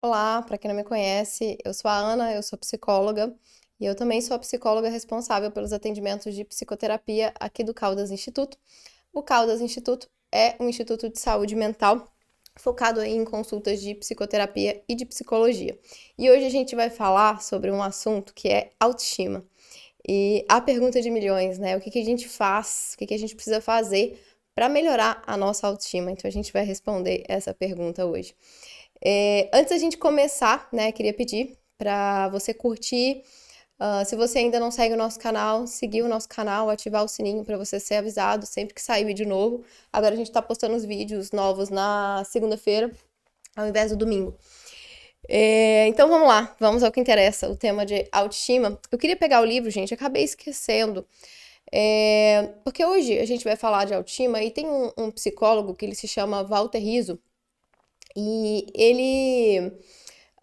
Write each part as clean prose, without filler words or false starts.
Olá, para quem não me conhece, eu sou a Ana, eu sou psicóloga e eu também sou a psicóloga responsável pelos atendimentos de psicoterapia aqui do Caldas Instituto. O Caldas Instituto é um instituto de saúde mental focado em consultas de psicoterapia e de psicologia. E hoje a gente vai falar sobre um assunto que é autoestima. E a pergunta de milhões, né? O que que a gente faz, o que que a gente precisa fazer para melhorar a nossa autoestima? Então a gente vai responder essa pergunta hoje. Antes da gente começar, né, queria pedir para você curtir. Se você ainda não segue o nosso canal, seguir o nosso canal, ativar o sininho para você ser avisado sempre que sair vídeo novo. Agora a gente está postando os vídeos novos na segunda-feira, ao invés do domingo. Então vamos lá, vamos ao que interessa, o tema de autoestima. Eu queria pegar o livro, gente, acabei esquecendo. Porque hoje a gente vai falar de autoestima e tem um psicólogo que ele se chama Walter Rizzo. E ele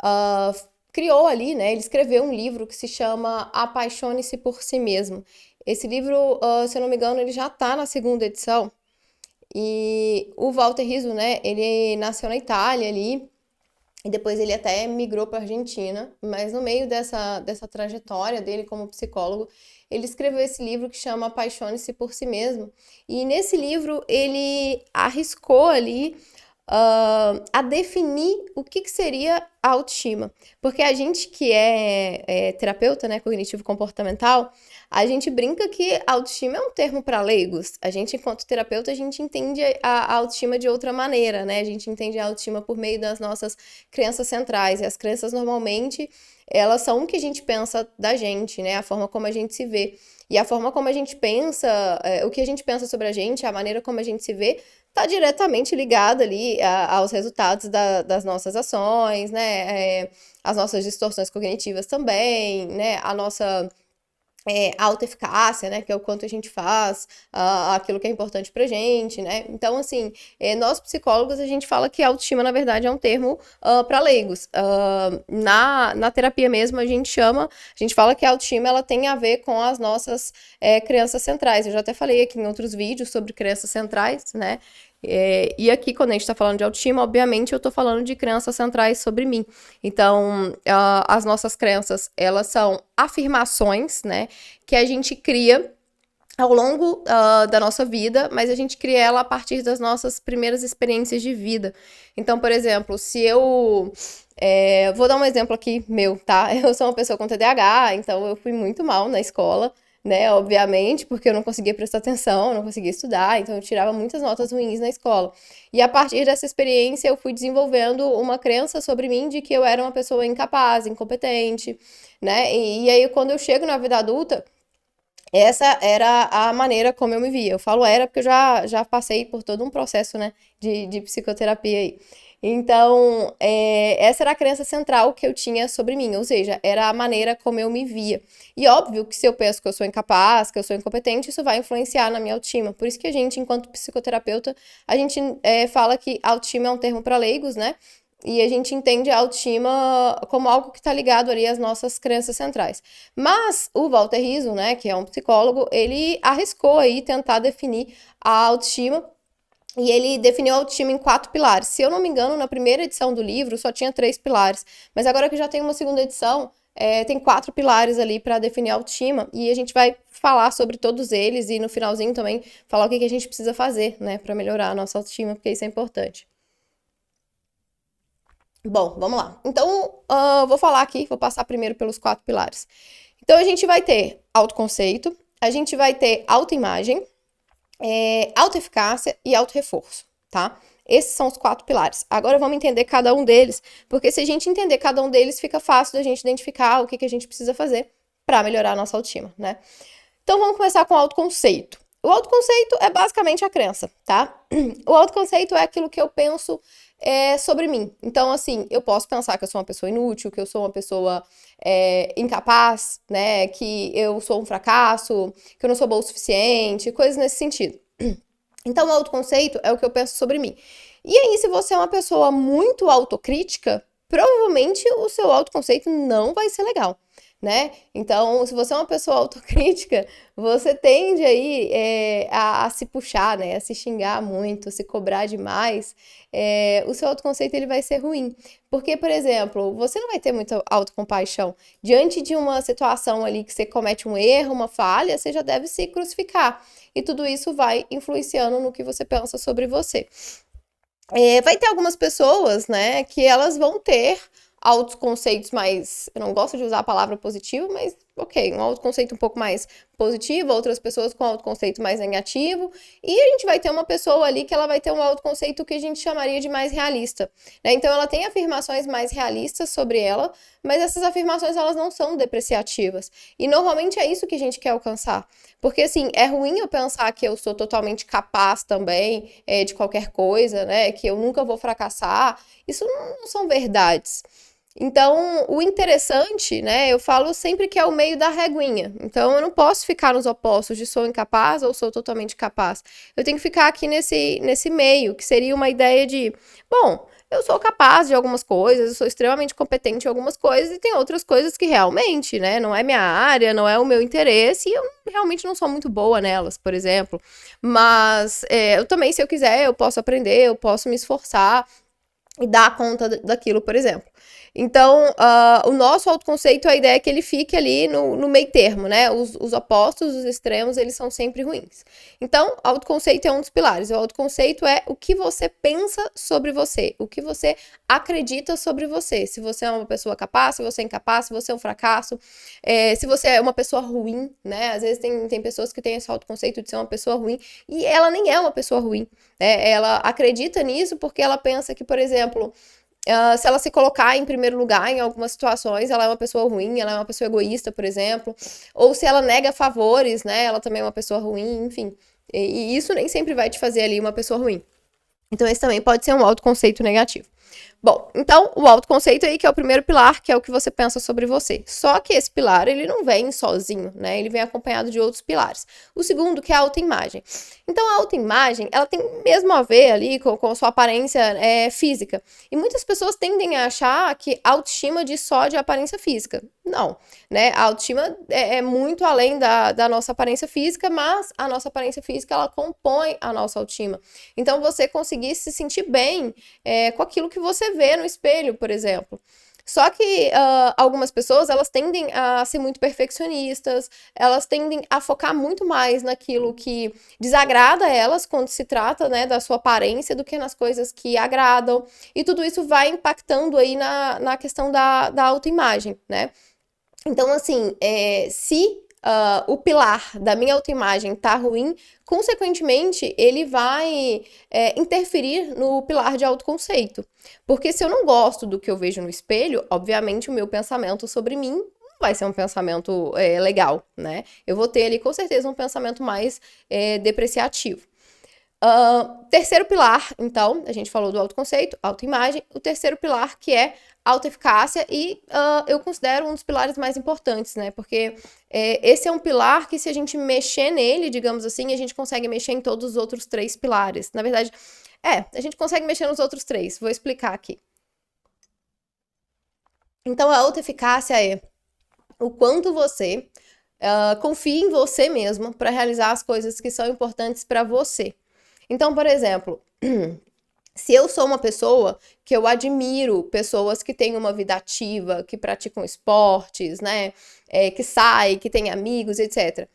ah, criou ali, né? Ele escreveu um livro que se chama Apaixone-se por Si Mesmo. Esse livro, se eu não me engano, ele já tá na segunda edição. E o Walter Rizzo, né? Ele nasceu na Itália ali. E depois ele até migrou para a Argentina, mas no meio dessa trajetória dele como psicólogo, ele escreveu esse livro que chama Apaixone-se por Si Mesmo. E nesse livro ele arriscou ali a definir o que seria a autoestima. Porque a gente que é terapeuta, né, cognitivo-comportamental, a gente brinca que autoestima é um termo para leigos. A gente, enquanto terapeuta, a gente entende a autoestima de outra maneira, né? A gente entende a autoestima por meio das nossas crenças centrais. E as crenças, normalmente, elas são o que a gente pensa da gente, né? A forma como a gente se vê. E a forma como a gente pensa, o que a gente pensa sobre a gente, a maneira como a gente se vê, está diretamente ligada ali aos resultados das nossas ações, né? As nossas distorções cognitivas também, né? A nossa autoeficácia, né, que é o quanto a gente faz, aquilo que é importante pra gente, né? Então, assim, nós psicólogos, a gente fala que autoestima, na verdade, é um termo para leigos. Na terapia mesmo, a gente fala que a autoestima, ela tem a ver com as nossas crenças centrais. Eu já até falei aqui em outros vídeos sobre crenças centrais, né? E aqui, quando a gente está falando de autoestima, obviamente eu estou falando de crenças centrais sobre mim. Então, as nossas crenças, elas são afirmações, né, que a gente cria ao longo da nossa vida, mas a gente cria ela a partir das nossas primeiras experiências de vida. Então, por exemplo, se eu. Vou dar um exemplo aqui meu, tá? Eu sou uma pessoa com TDAH, então eu fui muito mal na escola, né? Obviamente, porque eu não conseguia prestar atenção, não conseguia estudar, então eu tirava muitas notas ruins na escola. E a partir dessa experiência, eu fui desenvolvendo uma crença sobre mim de que eu era uma pessoa incapaz, incompetente, né? E aí, quando eu chego na vida adulta, essa era a maneira como eu me via. Eu falo era porque eu já passei por todo um processo, né, de psicoterapia aí. Então, essa era a crença central que eu tinha sobre mim, ou seja, era a maneira como eu me via. E óbvio que se eu penso que eu sou incapaz, que eu sou incompetente, isso vai influenciar na minha autoestima. Por isso que a gente, enquanto psicoterapeuta, a gente fala que autoestima é um termo para leigos, né? E a gente entende a autoestima como algo que está ligado ali às nossas crenças centrais. Mas o Walter Rizzo, né, que é um psicólogo, ele arriscou aí tentar definir a autoestima e ele definiu a autoestima em 4 pilares. Se eu não me engano, na primeira edição do livro só tinha 3 pilares, mas agora que já tem uma segunda edição, tem 4 pilares ali para definir a autoestima e a gente vai falar sobre todos eles e no finalzinho também falar o que a gente precisa fazer, né, para melhorar a nossa autoestima, porque isso é importante. Bom, vamos lá. Então, vou falar aqui, vou passar primeiro pelos 4 pilares. Então, a gente vai ter autoconceito, a gente vai ter autoimagem, autoeficácia e autorreforço, tá? Esses são os 4 pilares. Agora vamos entender cada um deles, porque se a gente entender cada um deles, fica fácil da gente identificar o que a gente precisa fazer para melhorar a nossa autoestima, né? Então vamos começar com o autoconceito. O autoconceito é basicamente a crença, tá? O autoconceito é aquilo que eu penso sobre mim. Então, assim, eu posso pensar que eu sou uma pessoa inútil, que eu sou uma pessoa incapaz, né? Que eu sou um fracasso, que eu não sou boa o suficiente, coisas nesse sentido. Então, o autoconceito é o que eu penso sobre mim. E aí, se você é uma pessoa muito autocrítica, provavelmente o seu autoconceito não vai ser legal. né? Então, se você é uma pessoa autocrítica, você tende aí a se puxar, né? A se xingar muito, a se cobrar demais. O seu autoconceito ele vai ser ruim. Porque, por exemplo, você não vai ter muita autocompaixão. Diante de uma situação ali que você comete um erro, uma falha, você já deve se crucificar. E tudo isso vai influenciando no que você pensa sobre você. Vai ter algumas pessoas, né, que elas vão ter autoconceitos mais. Eu não gosto de usar a palavra positivo, mas ok, um autoconceito um pouco mais positivo, outras pessoas com autoconceito mais negativo, e a gente vai ter uma pessoa ali que ela vai ter um autoconceito que a gente chamaria de mais realista, né? Então ela tem afirmações mais realistas sobre ela, mas essas afirmações elas não são depreciativas. E normalmente é isso que a gente quer alcançar. Porque assim, é ruim eu pensar que eu sou totalmente capaz também de qualquer coisa, né? Que eu nunca vou fracassar. Isso não são verdades. Então, o interessante, né, eu falo sempre que é o meio da reguinha. Então, eu não posso ficar nos opostos de sou incapaz ou sou totalmente capaz. Eu tenho que ficar aqui nesse meio, que seria uma ideia de, bom, eu sou capaz de algumas coisas, eu sou extremamente competente em algumas coisas e tem outras coisas que realmente, né, não é minha área, não é o meu interesse e eu realmente não sou muito boa nelas, por exemplo. Mas eu também, se eu quiser, eu posso aprender, eu posso me esforçar e dar conta daquilo, por exemplo. Então, o nosso autoconceito, a ideia é que ele fique ali no meio termo, né? Os opostos, os extremos, eles são sempre ruins. Então, autoconceito é um dos pilares. O autoconceito é o que você pensa sobre você, o que você acredita sobre você. Se você é uma pessoa capaz, se você é incapaz, se você é um fracasso, se você é uma pessoa ruim, né? Às vezes tem pessoas que têm esse autoconceito de ser uma pessoa ruim e ela nem é uma pessoa ruim, né? Ela acredita nisso porque ela pensa que, por exemplo, se ela se colocar em primeiro lugar em algumas situações, ela é uma pessoa ruim, ela é uma pessoa egoísta, por exemplo. Ou se ela nega favores, né? Ela também é uma pessoa ruim, enfim. E isso nem sempre vai te fazer ali uma pessoa ruim. Então, esse também pode ser um autoconceito negativo. Bom, então o autoconceito aí que é o primeiro pilar, que é o que você pensa sobre você. Só que esse pilar, ele não vem sozinho, né? Ele vem acompanhado de outros pilares. O segundo, que é a autoimagem. Então a autoimagem, ela tem mesmo a ver ali com a sua aparência física. E muitas pessoas tendem a achar que autoestima diz só de aparência física. Não, né? A autoestima é muito além da nossa aparência física, mas a nossa aparência física, ela compõe a nossa autoestima. Então você conseguir se sentir bem com aquilo que você vê no espelho, por exemplo. Só que algumas pessoas, elas tendem a ser muito perfeccionistas, elas tendem a focar muito mais naquilo que desagrada elas quando se trata, né, da sua aparência do que nas coisas que agradam. E tudo isso vai impactando aí na questão da autoimagem, né? Então, assim, se o pilar da minha autoimagem tá ruim, consequentemente, ele vai interferir no pilar de autoconceito. Porque se eu não gosto do que eu vejo no espelho, obviamente o meu pensamento sobre mim não vai ser um pensamento legal, né? Eu vou ter ali, com certeza, um pensamento mais depreciativo. Terceiro pilar, então, a gente falou do autoconceito, autoimagem. O terceiro pilar que é autoeficácia e eu considero um dos pilares mais importantes, né? Porque esse é um pilar que se a gente mexer nele, digamos assim, a gente consegue mexer em todos os outros três pilares. Na verdade, a gente consegue mexer nos outros três. Vou explicar aqui. Então, a autoeficácia é o quanto você confia em você mesmo para realizar as coisas que são importantes para você. Então, por exemplo, se eu sou uma pessoa que eu admiro pessoas que têm uma vida ativa, que praticam esportes, né, que saem, que têm amigos, etc.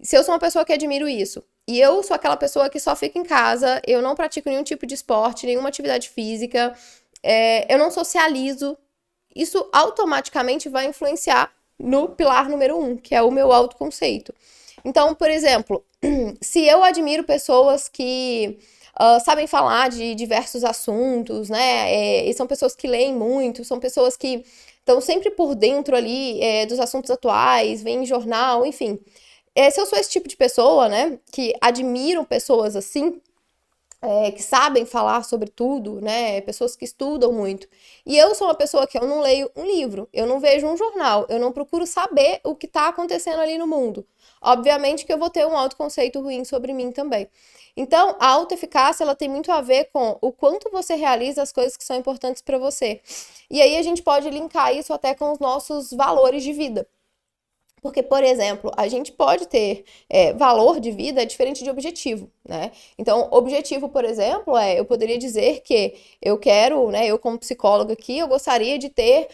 Se eu sou uma pessoa que admiro isso, e eu sou aquela pessoa que só fica em casa, eu não pratico nenhum tipo de esporte, nenhuma atividade física, eu não socializo, isso automaticamente vai influenciar no pilar número 1, que é o meu autoconceito. Então, por exemplo, se eu admiro pessoas que sabem falar de diversos assuntos, né? E são pessoas que leem muito, são pessoas que estão sempre por dentro ali dos assuntos atuais, veem em jornal, enfim. Se eu sou esse tipo de pessoa, né, que admiram pessoas assim, que sabem falar sobre tudo, né? Pessoas que estudam muito. E eu sou uma pessoa que eu não leio um livro, eu não vejo um jornal, eu não procuro saber o que está acontecendo ali no mundo. Obviamente que eu vou ter um autoconceito ruim sobre mim também. Então, a autoeficácia, ela tem muito a ver com o quanto você realiza as coisas que são importantes para você. E aí a gente pode linkar isso até com os nossos valores de vida. Porque, por exemplo, a gente pode ter valor de vida diferente de objetivo, né? Então, objetivo, por exemplo, eu poderia dizer que eu quero, né, eu como psicóloga aqui, eu gostaria de ter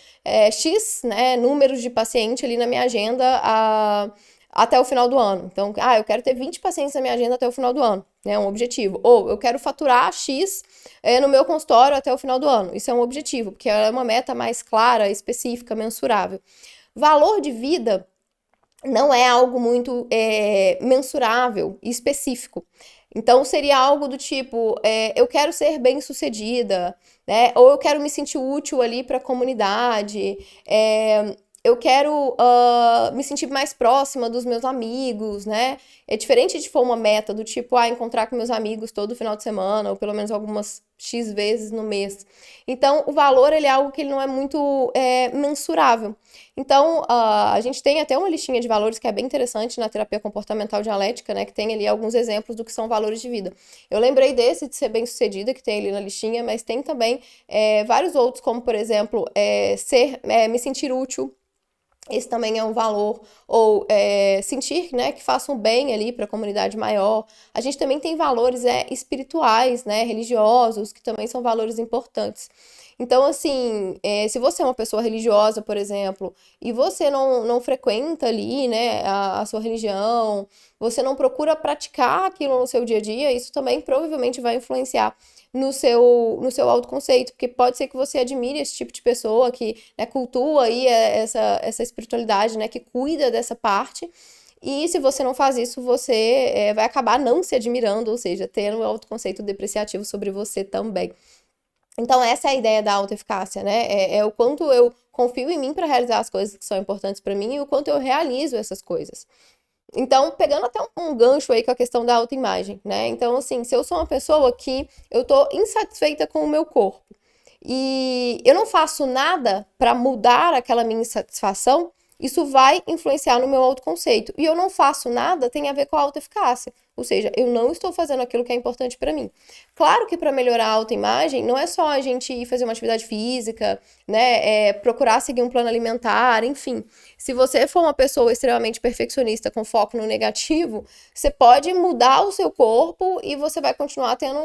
X, né, números de paciente ali na minha agenda até o final do ano. Então, eu quero ter 20 pacientes na minha agenda até o final do ano, né? Um objetivo. Ou eu quero faturar X no meu consultório até o final do ano. Isso é um objetivo, porque é uma meta mais clara, específica, mensurável. Valor de vida não é algo muito mensurável e específico. Então, seria algo do tipo, eu quero ser bem-sucedida, né? Ou eu quero me sentir útil ali para a comunidade, eu quero me sentir mais próxima dos meus amigos, né? É diferente de for uma meta do tipo, encontrar com meus amigos todo final de semana, ou pelo menos algumas X vezes no mês. Então, o valor, ele é algo que ele não é muito mensurável. Então, a gente tem até uma listinha de valores que é bem interessante na terapia comportamental dialética, né? Que tem ali alguns exemplos do que são valores de vida. Eu lembrei desse de ser bem-sucedida, que tem ali na listinha, mas tem também vários outros, como, por exemplo, me sentir útil. Esse também é um valor, ou sentir, né, que façam bem ali para a comunidade maior. A gente também tem valores espirituais, né, religiosos, que também são valores importantes. Então, assim, se você é uma pessoa religiosa, por exemplo, e você não frequenta ali, né, a sua religião, você não procura praticar aquilo no seu dia a dia, isso também provavelmente vai influenciar no seu autoconceito, porque pode ser que você admire esse tipo de pessoa que, né, cultua aí essa espiritualidade, né, que cuida dessa parte, e se você não faz isso, você vai acabar não se admirando, ou seja, tendo um autoconceito depreciativo sobre você também. Então, essa é a ideia da autoeficácia, né? É o quanto eu confio em mim para realizar as coisas que são importantes para mim e o quanto eu realizo essas coisas. Então, pegando até um gancho aí com a questão da autoimagem, né? Então, assim, se eu sou uma pessoa que eu tô insatisfeita com o meu corpo e eu não faço nada para mudar aquela minha insatisfação, isso vai influenciar no meu autoconceito. E eu não faço nada tem a ver com a autoeficácia. Ou seja, eu não estou fazendo aquilo que é importante para mim. Claro que para melhorar a autoimagem, não é só a gente ir fazer uma atividade física, né? Procurar seguir um plano alimentar, enfim. Se você for uma pessoa extremamente perfeccionista com foco no negativo, você pode mudar o seu corpo e você vai continuar tendo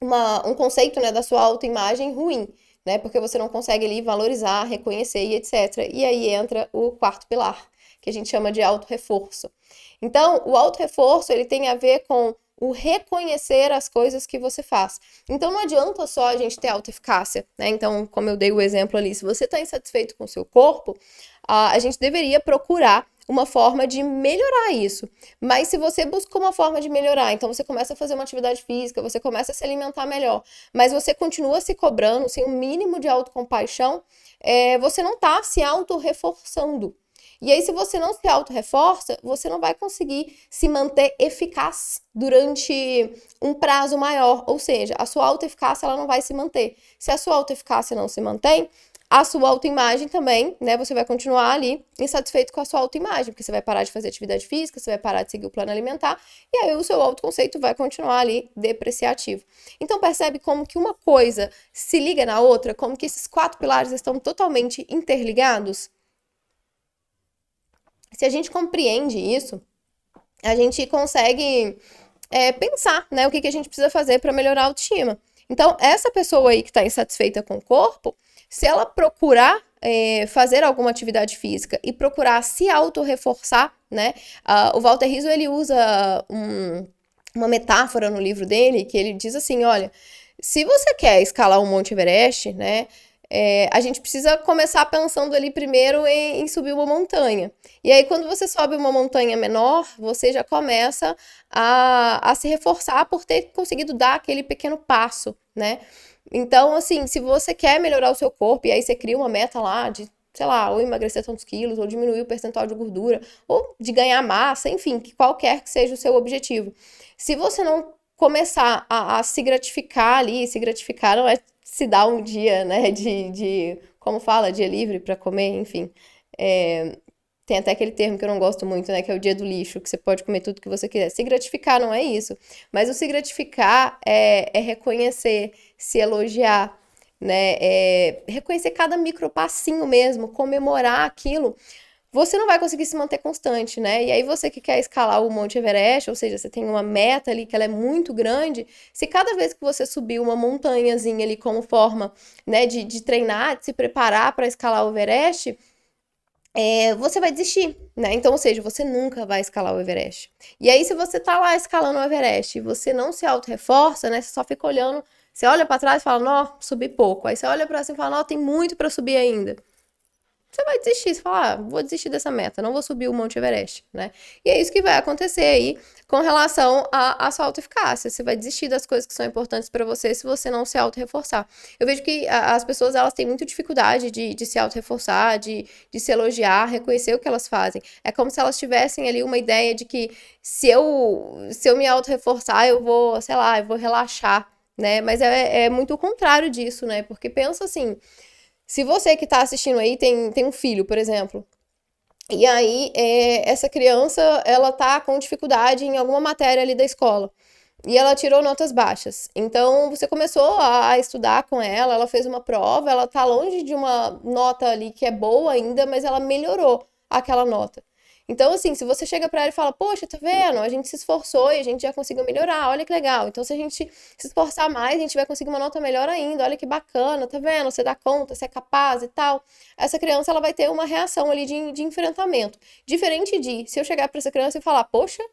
um conceito, né, da sua autoimagem ruim, né? Porque você não consegue ali valorizar, reconhecer e etc. E aí entra o quarto pilar, que a gente chama de autorreforço. Então, o autorreforço, ele tem a ver com o reconhecer as coisas que você faz. Então, não adianta só a gente ter autoeficácia, né? Então, como eu dei o exemplo ali, se você está insatisfeito com o seu corpo, a gente deveria procurar uma forma de melhorar isso. Mas se você busca uma forma de melhorar, então você começa a fazer uma atividade física, você começa a se alimentar melhor, mas você continua se cobrando sem o mínimo de autocompaixão, você não está se auto-reforçando. E aí, se você não se auto-reforça, você não vai conseguir se manter eficaz durante um prazo maior. Ou seja, a sua autoeficácia ela não vai se manter. Se a sua autoeficácia não se mantém, a sua autoimagem também, né? Você vai continuar ali insatisfeito com a sua autoimagem, porque você vai parar de fazer atividade física, você vai parar de seguir o plano alimentar, e aí o seu autoconceito vai continuar ali depreciativo. Então percebe como que uma coisa se liga na outra, como que esses quatro pilares estão totalmente interligados? Se a gente compreende isso, a gente consegue pensar, né, o que a gente precisa fazer para melhorar a autoestima. Então, essa pessoa aí que está insatisfeita com o corpo, se ela procurar fazer alguma atividade física e procurar se auto-reforçar, né? O Walter Rizzo, ele usa uma metáfora no livro dele, que ele diz assim, olha, se você quer escalar o Monte Everest, né, a gente precisa começar pensando ali primeiro em subir uma montanha. E aí, quando você sobe uma montanha menor, você já começa a se reforçar por ter conseguido dar aquele pequeno passo, né? Então, assim, se você quer melhorar o seu corpo, e aí você cria uma meta lá de, sei lá, ou emagrecer tantos quilos, ou diminuir o percentual de gordura, ou de ganhar massa, enfim, qualquer que seja o seu objetivo. Se você não começar a se gratificar ali, se gratificar não é se dar um dia, né, como fala, dia livre para comer, enfim. É, tem até aquele termo que eu não gosto muito, né, que é o dia do lixo, que você pode comer tudo que você quiser. Se gratificar não é isso, mas o se gratificar é reconhecer, se elogiar, né, reconhecer cada micro passinho mesmo, comemorar aquilo, você não vai conseguir se manter constante, né? E aí você que quer escalar o Monte Everest, ou seja, você tem uma meta ali que ela é muito grande, se cada vez que você subir uma montanhazinha ali como forma, né, de treinar, de se preparar para escalar o Everest, você vai desistir, né? Então, ou seja, você nunca vai escalar o Everest. E aí, se você tá lá escalando o Everest e você não se auto-reforça, né? Você só fica olhando, você olha para trás e fala, não, subi pouco. Aí você olha para cima e fala, não, tem muito para subir ainda. Você vai desistir, você fala, vou desistir dessa meta, não vou subir o Monte Everest, né? E é isso que vai acontecer aí com relação à sua autoeficácia. Você vai desistir das coisas que são importantes para você se você não se auto-reforçar. Eu vejo que as pessoas, elas têm muita dificuldade de se auto-reforçar, de se elogiar, reconhecer o que elas fazem. É como se elas tivessem ali uma ideia de que se eu me auto-reforçar, eu vou, sei lá, eu vou relaxar, né? Mas é muito o contrário disso, né? Porque pensa assim, se você que está assistindo aí tem um filho, por exemplo, e aí essa criança ela tá com dificuldade em alguma matéria ali da escola e ela tirou notas baixas. Então você começou a estudar com ela, ela fez uma prova, ela tá longe de uma nota ali que é boa ainda, mas ela melhorou aquela nota. Então, assim, se você chega pra ela e fala, poxa, tá vendo? A gente se esforçou e a gente já conseguiu melhorar, olha que legal. Então, se a gente se esforçar mais, a gente vai conseguir uma nota melhor ainda, olha que bacana, tá vendo? Você dá conta, você é capaz e tal. Essa criança, ela vai ter uma reação ali de enfrentamento. Diferente de, se eu chegar pra essa criança e falar, poxa,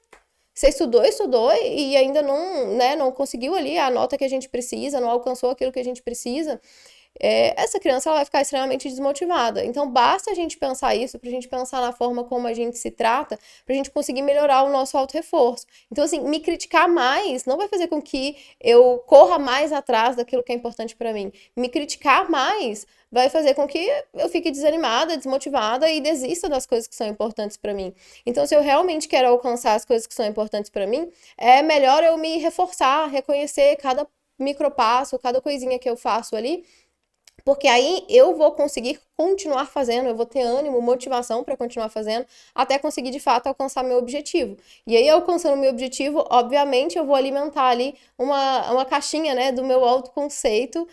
você estudou e ainda não, né, não conseguiu ali a nota que a gente precisa, não alcançou aquilo que a gente precisa, essa criança ela vai ficar extremamente desmotivada. Então, basta a gente pensar isso, pra gente pensar na forma como a gente se trata, pra gente conseguir melhorar o nosso auto-reforço. Então, assim, me criticar mais não vai fazer com que eu corra mais atrás daquilo que é importante pra mim. Me criticar mais vai fazer com que eu fique desanimada, desmotivada e desista das coisas que são importantes pra mim. Então, se eu realmente quero alcançar as coisas que são importantes pra mim, é melhor eu me reforçar, reconhecer cada micropasso, cada coisinha que eu faço ali, porque aí eu vou conseguir continuar fazendo, eu vou ter ânimo, motivação para continuar fazendo, até conseguir de fato alcançar meu objetivo. E aí, alcançando meu objetivo, obviamente, eu vou alimentar ali uma caixinha, né, do meu autoconceito,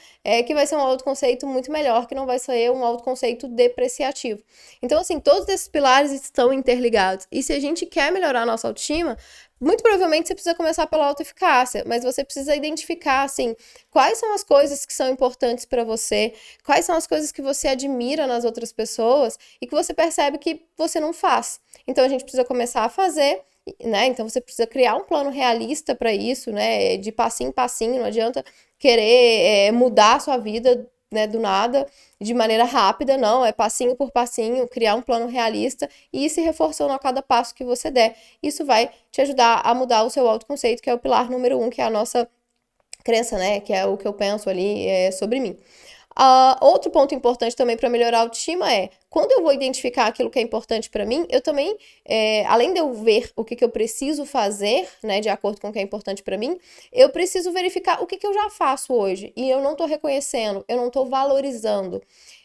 que vai ser um autoconceito muito melhor, que não vai ser um autoconceito depreciativo. Então, assim, todos esses pilares estão interligados. E se a gente quer melhorar a nossa autoestima, muito provavelmente você precisa começar pela autoeficácia, mas você precisa identificar, assim, quais são as coisas que são importantes para você, quais são as coisas que você admira nas outras pessoas e que você percebe que você não faz. Então a gente precisa começar a fazer, né? Então você precisa criar um plano realista para isso, né? De passinho em passinho, não adianta querer mudar a sua vida, né, do nada, de maneira rápida, não, é passinho por passinho, criar um plano realista e ir se reforçando a cada passo que você der. Isso vai te ajudar a mudar o seu autoconceito, que é o pilar número um, que é a nossa crença, né? Que é o que eu penso ali sobre mim. Outro ponto importante também para melhorar a autoestima é, quando eu vou identificar aquilo que é importante para mim, eu também, além de eu ver o que eu preciso fazer, né, de acordo com o que é importante para mim, eu preciso verificar o que eu já faço hoje e eu não estou reconhecendo, eu não estou valorizando.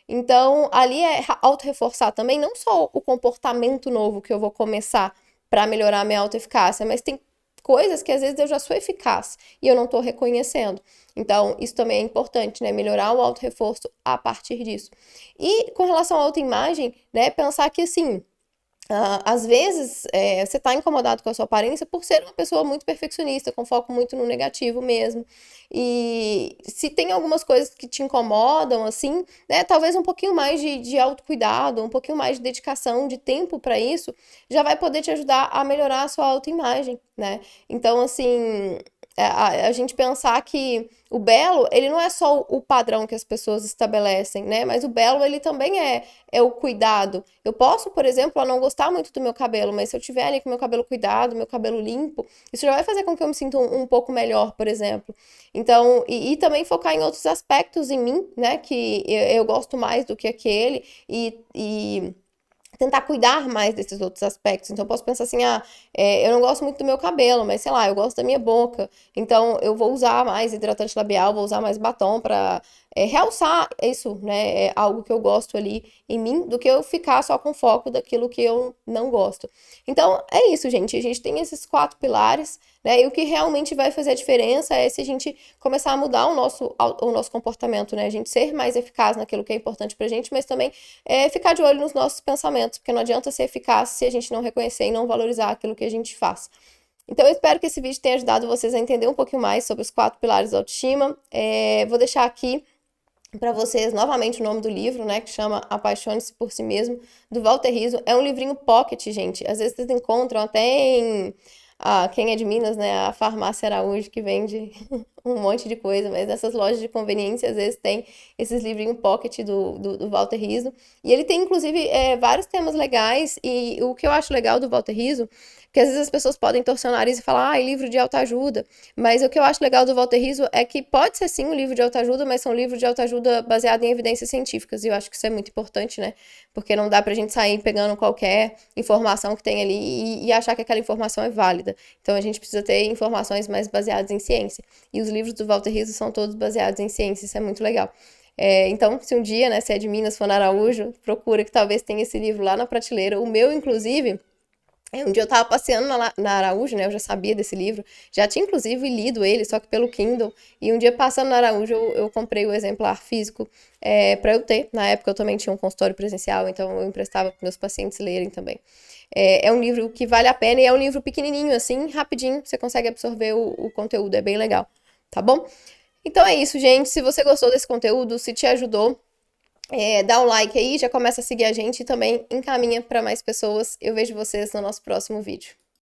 Então, ali é auto-reforçar também, não só o comportamento novo que eu vou começar para melhorar a minha autoeficácia, mas tem coisas que às vezes eu já sou eficaz e eu não estou reconhecendo. Então, isso também é importante, né? Melhorar o auto-reforço a partir disso. E com relação à autoimagem, né? Pensar que assim. Às vezes, você está incomodado com a sua aparência por ser uma pessoa muito perfeccionista, com foco muito no negativo mesmo. E se tem algumas coisas que te incomodam, assim, né, talvez um pouquinho mais de autocuidado, um pouquinho mais de dedicação, de tempo para isso, já vai poder te ajudar a melhorar a sua autoimagem, né? Então, assim, a gente pensar que o belo, ele não é só o padrão que as pessoas estabelecem, né? Mas o belo, ele também é o cuidado. Eu posso, por exemplo, não gostar muito do meu cabelo, mas se eu tiver ali com o meu cabelo cuidado, meu cabelo limpo, isso já vai fazer com que eu me sinta um pouco melhor, por exemplo. Então, e também focar em outros aspectos em mim, né? Que eu gosto mais do que aquele, e tentar cuidar mais desses outros aspectos. Então, eu posso pensar assim, eu não gosto muito do meu cabelo, mas sei lá, eu gosto da minha boca. Então, eu vou usar mais hidratante labial, vou usar mais batom realçar isso, né? É algo que eu gosto ali em mim, do que eu ficar só com foco daquilo que eu não gosto. Então, é isso, gente. A gente tem esses 4 pilares, né? E o que realmente vai fazer a diferença é se a gente começar a mudar o nosso comportamento, né? A gente ser mais eficaz naquilo que é importante pra gente, mas também ficar de olho nos nossos pensamentos, porque não adianta ser eficaz se a gente não reconhecer e não valorizar aquilo que a gente faz. Então, eu espero que esse vídeo tenha ajudado vocês a entender um pouquinho mais sobre os 4 pilares da autoestima. Vou deixar aqui para vocês novamente o nome do livro, né, que chama Apaixone-se por Si Mesmo, do Walter Rizzo. É um livrinho pocket, gente. Às vezes vocês encontram até em quem é de Minas, né, a Farmácia Araújo, que vende um monte de coisa, mas nessas lojas de conveniência às vezes tem esses livrinhos pocket do Walter Rizzo. E ele tem, inclusive, vários temas legais, e o que eu acho legal do Walter Rizzo, que às vezes as pessoas podem torcer o nariz e falar, livro de autoajuda, mas o que eu acho legal do Walter Rizzo é que pode ser sim um livro de autoajuda, mas são livros de autoajuda baseados em evidências científicas, e eu acho que isso é muito importante, né? Porque não dá pra gente sair pegando qualquer informação que tem ali e achar que aquela informação é válida. Então a gente precisa ter informações mais baseadas em ciência. E os livros do Walter Rizzo são todos baseados em ciência, isso é muito legal. Então, se um dia, né, se é de Minas, for na Araújo, procura que talvez tenha esse livro lá na prateleira. O meu, inclusive, um dia eu tava passeando na Araújo, né? Eu já sabia desse livro, já tinha inclusive lido ele, só que pelo Kindle. E um dia passando na Araújo, eu comprei o exemplar físico para eu ter. Na época eu também tinha um consultório presencial, então eu emprestava para meus pacientes lerem também. É um livro que vale a pena e é um livro pequenininho, assim, rapidinho, você consegue absorver o conteúdo, é bem legal, tá bom? Então é isso, gente. Se você gostou desse conteúdo, se te ajudou, dá um like aí, já começa a seguir a gente e também encaminha para mais pessoas. Eu vejo vocês no nosso próximo vídeo.